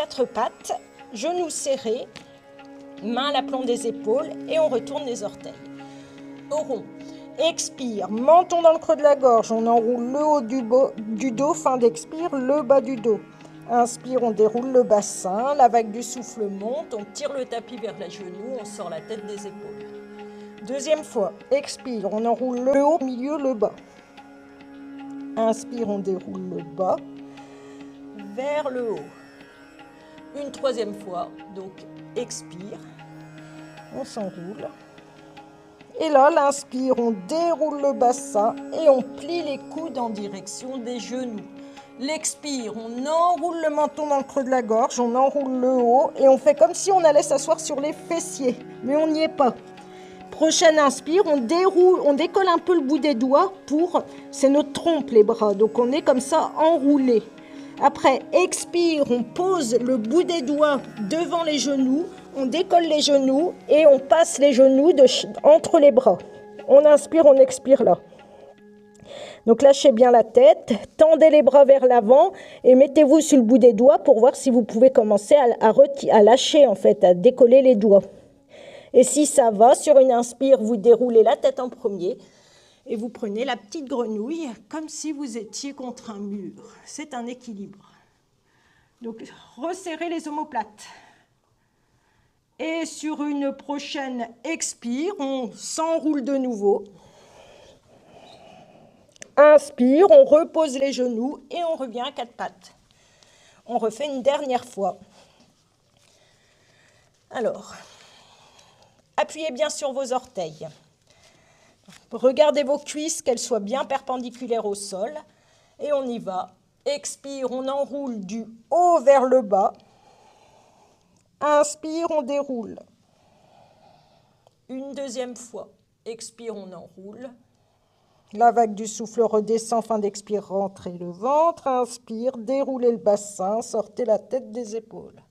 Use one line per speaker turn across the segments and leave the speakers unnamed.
quatre pattes, genoux serrés, mains à l'aplomb des épaules et on retourne les orteils. Au rond. Expire, menton dans le creux de la gorge, on enroule le haut du dos, fin d'expire, le bas du dos. Inspire, on déroule le bassin, la vague du souffle monte, on tire le tapis vers les genoux, on sort la tête des épaules. Deuxième fois, expire, on enroule le haut, milieu, le bas. Inspire, on déroule le bas vers le haut. Une troisième fois, donc expire, on s'enroule. Et là, l'inspire, on déroule le bassin et on plie les coudes en direction des genoux. L'expire, on enroule le menton dans le creux de la gorge, on enroule le haut et on fait comme si on allait s'asseoir sur les fessiers, mais on n'y est pas. Prochaine inspire, on décolle un peu le bout des doigts c'est notre trompe les bras, donc on est comme ça enroulé. Après, expire, on pose le bout des doigts devant les genoux, on décolle les genoux et on passe les genoux entre les bras. On inspire, on expire là. Donc lâchez bien la tête, tendez les bras vers l'avant et mettez-vous sur le bout des doigts pour voir si vous pouvez commencer à lâcher en fait, à décoller les doigts. Et si ça va, sur une inspire, vous déroulez la tête en premier et vous prenez la petite grenouille comme si vous étiez contre un mur. C'est un équilibre. Donc resserrez les omoplates. Et sur une prochaine expire, on s'enroule de nouveau. Inspire, on repose les genoux et on revient à quatre pattes. On refait une dernière fois. Alors, appuyez bien sur vos orteils. Regardez vos cuisses, qu'elles soient bien perpendiculaires au sol. Et on y va. Expire, on enroule du haut vers le bas. Inspire, on déroule. Une deuxième fois. Expire, on enroule. La vague du souffle redescend, fin d'expire, rentrez le ventre. Inspire, déroulez le bassin, sortez la tête des épaules.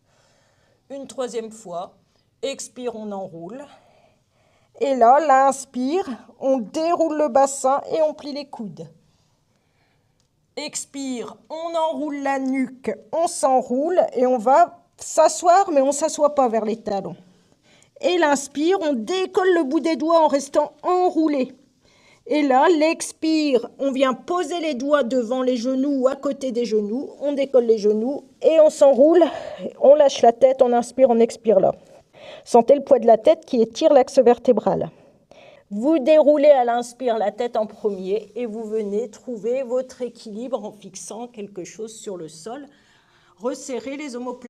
Une troisième fois. Expire, on enroule. Et là, l'inspire, on déroule le bassin et on plie les coudes. Expire, on enroule la nuque, on s'enroule et on va s'asseoir, mais on ne s'assoit pas vers les talons. Et l'inspire, on décolle le bout des doigts en restant enroulé. Et là, l'expire, on vient poser les doigts devant les genoux ou à côté des genoux, on décolle les genoux et on s'enroule, on lâche la tête, on inspire, on expire là. Sentez le poids de la tête qui étire l'axe vertébral. Vous déroulez à l'inspire la tête en premier et vous venez trouver votre équilibre en fixant quelque chose sur le sol. Resserrez les omoplates.